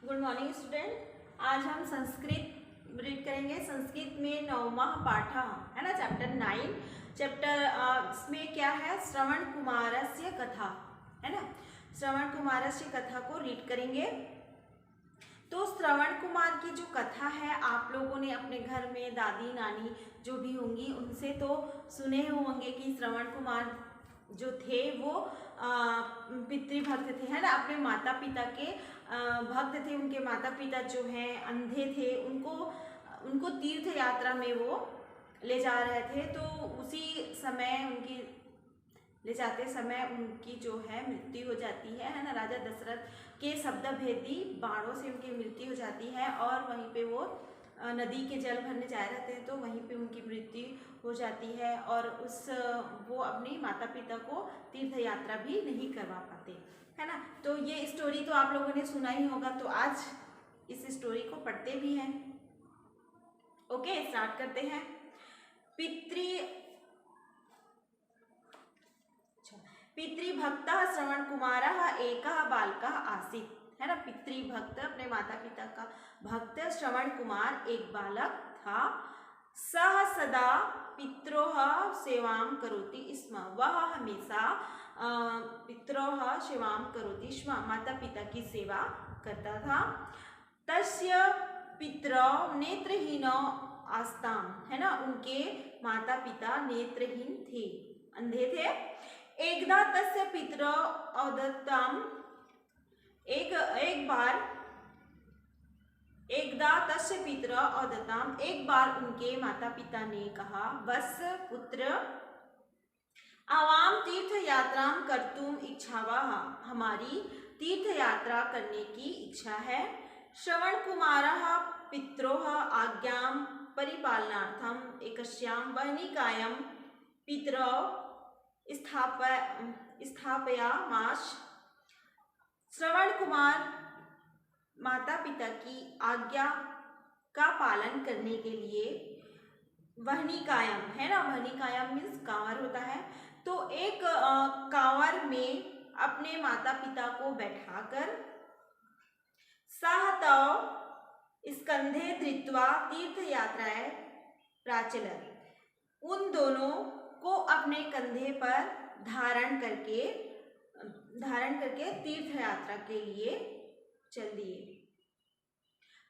Good morning student. आज हम Sanskrit read करेंगे। संस्कृत में 9वां पाठ है ना, चैप्टर 9। चैप्टर इसमें क्या है, श्रवण कुमारस्य कथा है ना। श्रवण कुमारस्य कथा को रीड करेंगे। तो श्रवण कुमार की जो कथा है, आप लोगों ने अपने घर में दादी नानी जो भी होंगी उनसे तो सुने होंगे कि श्रवण कुमार जो थे वो पितृभक्त थे है ना, अपने माता पिता के भक्त थे। उनके माता पिता जो हैं अंधे थे, उनको तीर्थ यात्रा में वो ले जा रहे थे। तो उसी समय उनकी ले जाते समय उनकी जो है मृत्यु हो जाती है ना। राजा दशरथ के शब्दभेदी बाणों से उनकी मृत्यु हो जाती है और वहीं पे वो नदी के जल भरने जा रहे थे, तो वहीं पे उनकी मृत्यु हो जाती है और वो अपनी माता पिता को तीर्थ यात्रा भी नहीं करवा पाते है ना। तो ये स्टोरी तो आप लोगों ने सुना ही होगा, तो आज इस स्टोरी को पढ़ते भी हैं। ओके, स्टार्ट करते हैं। पितृभक्तः श्रवण कुमारः एकः बालकः आसीत् है ना। पितृभक्त अपने माता पिता का भक्त श्रवण कुमार एक बालक था। सह सदा पित्रोः सेवां करोति स्म, वह हमेशा पित्रोः सेवां करोति स्म, माता पिता की सेवा करता था। तस्य पितरौ नेत्रहीनौ आस्ताम है ना, उनके माता पिता नेत्रहीन थे, अंधे थे। एकदा तस्य पितरौ अवदत्ताम, एक बार उनके माता पिता ने कहा, वत्स पुत्र आवाम तीर्थ यात्रा कर्तुम इच्छावः, हमारी तीर्थ यात्रा करने की इच्छा है। श्रवण कुमारः पित्रोः आज्ञां परिपालनार्थम एकस्यां वह्निकायां पितरौ स्थापयामास। श्रवण कुमार माता पिता की आज्ञा का पालन करने के लिए वह्निकायाम है ना, वह्निकायाम मीन्स कांवर होता है, तो एक कांवर में अपने माता पिता को बैठाकर साहतौ स्कंधे धृत्वा तीर्थ यात्राएं प्राचलत, उन दोनों को अपने कंधे पर धारण करके तीर्थ यात्रा के लिए चल दिए।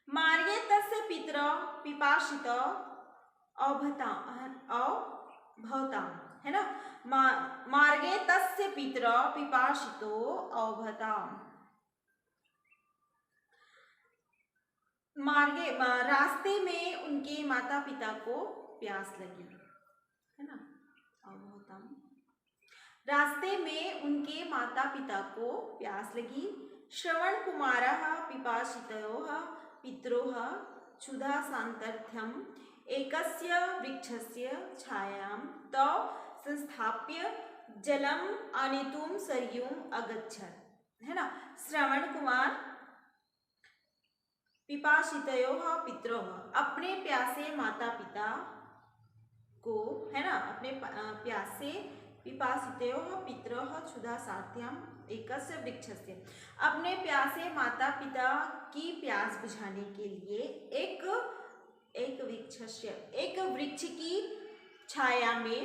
मार्गे तस्य पितरौ पिपासितौ अभवताम है ना। मार्गे तस्य पितरौ पिपासितो अभवताम, रास्ते में उनके माता पिता को प्यास लगी है ना। रास्ते में उनके माता पिता को प्यास लगी। श्रवण कुमारः पिपासितयोः पित्रोः क्षुधा शान्त्यर्थम् एकस्य वृक्षस्य छायां तौ संस्थाप्य जलम आनेतुं सरयूं अगच्छत् है ना। श्रवण कुमार पिपासितयोः पित्रोः, अपने प्यासे माता पिता को है ना, अपने प्यासे पिपासितयोः पित्रोः क्षुधा शान्त्यम् एकस्य वृक्षस्य, अपने प्यासे माता पिता की प्यास बुझाने के लिए एक वृक्ष की छाया में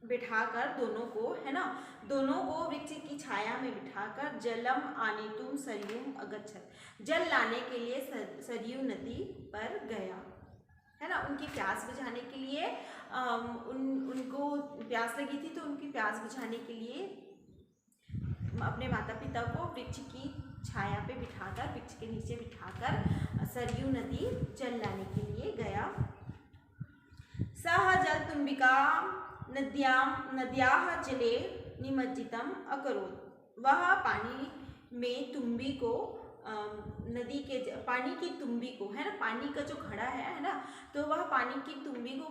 बिठाकर दोनों को वृक्ष की छाया में बिठाकर जलम आनेतुम सरयूं अगच्छत्, जल लाने के लिए सरयू नदी पर गया है ना। उनकी प्यास बुझाने के लिए उनको प्यास लगी थी, तो उनकी प्यास बुझाने के लिए अपने माता पिता को वृक्ष की छाया पे बिठाकर, वृक्ष के नीचे बिठाकर सरयू नदी जल लाने के लिए गया। सह जल तुम्बिका नद्याः जले निमज्जितम् अकरोत्, वह पानी में तुम्बी को पानी की तुम्बी को है ना, पानी का जो घड़ा है ना, तो वह पानी की तुम्बी को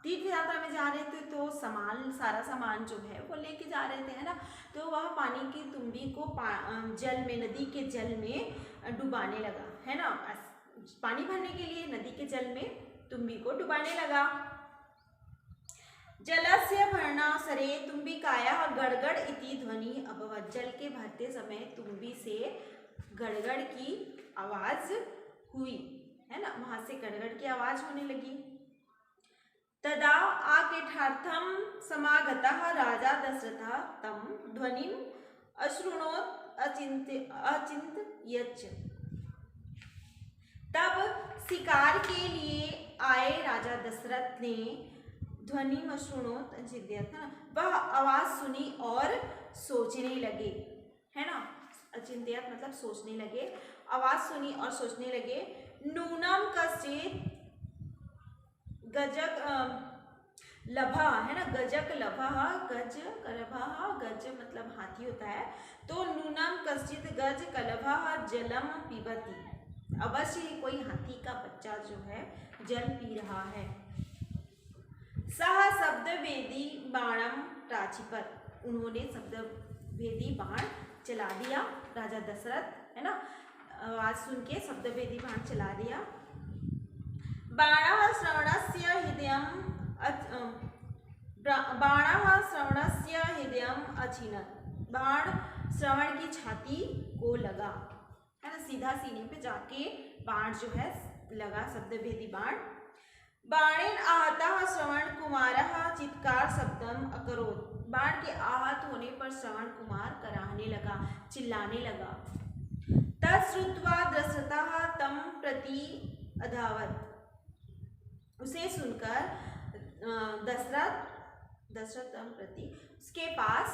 तीर्थ यात्रा में जा रहे थे, तो सारा सामान जो है वो लेके जा रहे थे है ना। तो वह पानी की तुम्बी को नदी के जल में डुबाने लगा है ना। पानी भरने के लिए नदी के जल में तुम्बी को डुबाने लगा। जलस्य भरणावसरे तुम्बिकायाः गड़गड़ इति ध्वनि अभवत्, जल के भरते समय तुम्बी से गड़गड़ की आवाज हुई, है ना, वहां से गड़गड़ की आवाज होने लगी। तदा आकेठार्थम समागतः राजा दशरथः तं ध्वनिम अशृणोत् अचिन्तयच्च। तब शिकार के लिए आए राजा दशरथ ने ध्वनि अशृणोत् अचिन्तयत्, है ना, वह आवाज सुनी और सोचने लगे, है ना, अचिन्तयत् मतलब सोचने लगे, आवाज सुनी और सोचने लगे। नूनम कश्चित् गजक लभा, है ना, गजक लभा, गज कलभा, गज मतलब हाथी होता है, तो नूनम कश्चित् गज कलभा जलम पिबति, अवश्य ही कोई हाथी का बच्चा जो है जल पी रहा है। सह शब्द वेदी बाणम प्राचीपर, उन्होंने शब्द भेदी बाण चला दिया, राजा दशरथ, है ना, आवाज सुन के शब्द भेदी बाण चला दिया। बाणः श्रवणस्य हृदयम् अछिनत्, बाण श्रवण की छाती को लगा, है ना, सीधा सीने पे जाके बाण जो है लगा, शब्द भेदी बाण। बाणेन आहतः श्रवण कुमारः चित्कार शब्दम अकरोत्, बाण के आहत होने पर श्रवण कुमार कराहने लगा, चिल्लाने लगा। तत्श्रुत्वा दशरथः तं प्रति अधावत्, उसे सुनकर दशरथ तं प्रति उसके पास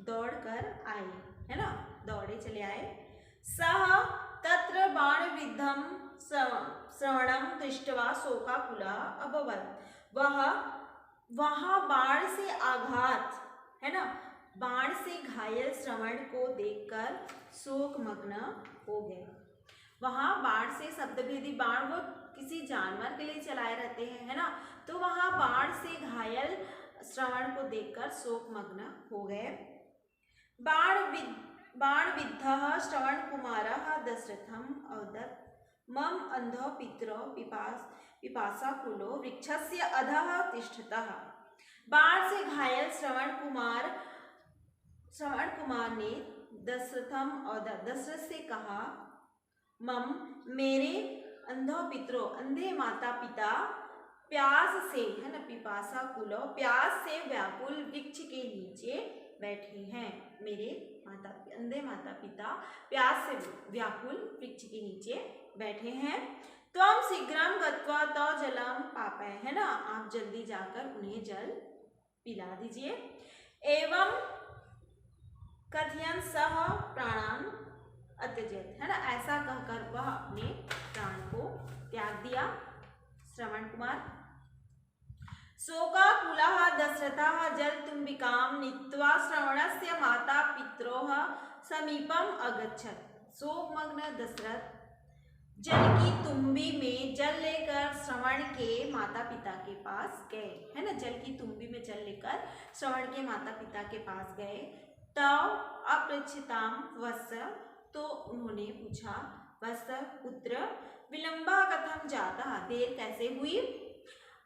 दौड़ कर आए, है ना, दौड़े चले आए। सह तत्र बाणविद्धं श्रवणं दृष्ट्वा शोकाकुलः अभवत्, वह वहां बाण से आघात, है ना, बाण से घायल श्रवण को देखकर शोकमग्न हो गए। वहां बाण से शब्दभेदी बाण वो किसी जानवर के लिए चलाए रहते हैं, है ना, तो वहां बाण से घायल श्रवण को देखकर शोकमग्न हो गए। बाणविद्धः श्रवण कुमारः दशरथम् अवदत्, मम अंधो पितरो पिपासाकुलो वृक्षस्य अधः तिष्ठतः। बाण से घायल श्रवण कुमार ने दशरथ से कहा, मम मेरे अंधो पितरो अंधे माता पिता प्यास से, है ना, पिपासा कुलो प्यास से व्याकुल वृक्ष के नीचे बैठे हैं, मेरे अंधे माता पिता प्यास से व्याकुल वृक्ष के नीचे बैठे हैं। त्वं शीघ्रं गत्वा तौ जलं पापय, है ना, आप जल्दी जाकर उन्हें जल पिला दीजिए। एवं कथयन् सह प्राणान् अत्यजेत, है ना, ऐसा कहकर वह अपने प्राण को त्याग दिया, श्रवण कुमार। शोकाकुलः दशरथः जलतुम्बिकां नीत्वा श्रवणस्य माता पित्रोः समीपम अगच्छत्। शोकमग्न दशरथ जल की तुम्बी में जल लेकर श्रवण के माता पिता के पास गए, है ना, जल की तुम्बी में जल लेकर श्रवण के माता पिता के पास गए। तव अपृच्छताम वत्स, तो उन्होंने पूछा, वत्स पुत्र विलंबा कथम जाता, देर कैसे हुई।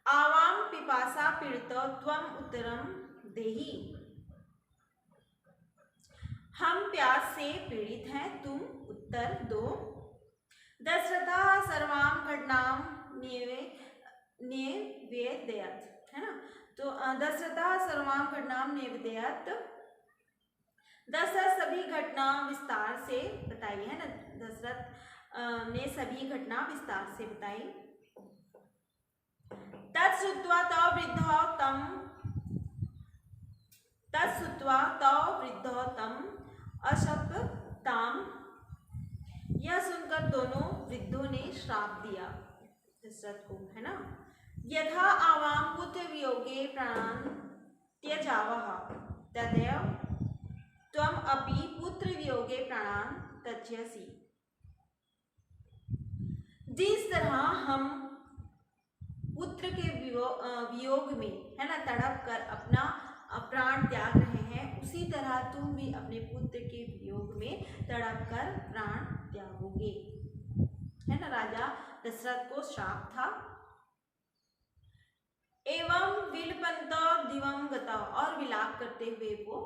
आवाम पिपासा पीड़ितो त्वम उत्तरम देहि, हम प्यास से पीड़ित हैं, तुम उत्तर दो। दशरथः सर्वां घटनां निवेदयत्, है ना, तो दशरथः सर्वां घटनां निवेदयत्, दशरथ सभी घटना विस्तार से बताई, है ना, दशरथ ने सभी घटना विस्तार से बताई। तत्श्रुत्वा तौ वृद्धो तम अशपताम, यह सुनकर दोनों वृद्धों ने श्राप दिया दशरथ को, है ना। यथा आवाम पुत्र वियोगे प्राणान् त्यजावः तदैव त्वम अपि पुत्र वियोगे प्राणान् त्यजसि, जिस तरह हम पुत्र के वियोग में, है ना, तड़प कर अपना प्राण त्याग रहे हैं, उसी तरह तुम भी अपने पुत्र के वियोग में तड़प कर प्राण त्यागोगे, है ना, राजा दशरथ को श्राप था। एवं विलपन्तो दिवं गता, और विलाप करते हुए वो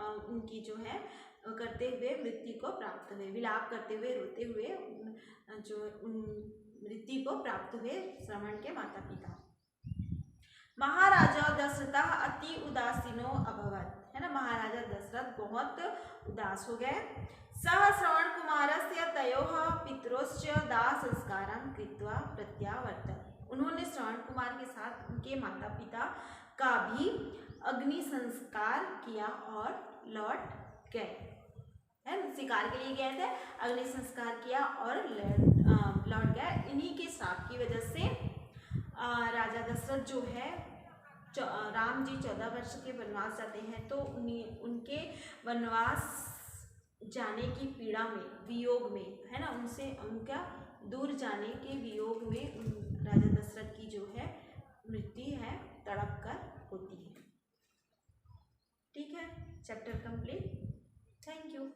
उनकी जो है करते हुए मृत्यु को प्राप्त हुए, विलाप करते हुए रोते हुए जो मृत्यु को प्राप्त हुए श्रवण के माता पिता। महाराजा दशरथ अति उदासीनो अभवत्, है ना, महाराजा दशरथ बहुत उदास हो गए। सह श्रवण कुमारस्य तयोः पितरोश्च दाह संस्कारं कृत्वा प्रत्यावर्तत, उन्होंने श्रवण कुमार के साथ उनके माता पिता का भी अग्नि संस्कार किया और लौट गए, है, शिकार के लिए गए थे, अग्नि संस्कार किया और लौट गए। इन्हीं के श्राप की वजह से राजा दशरथ जो है, राम जी 14 वर्ष के वनवास जाते हैं, तो उनके वनवास जाने की पीड़ा में, वियोग में, है ना, उनसे उनका दूर जाने के वियोग में राजा दशरथ की जो है मृत्यु है तड़प कर होती है। ठीक है, चैप्टर कंप्लीट। Thank you.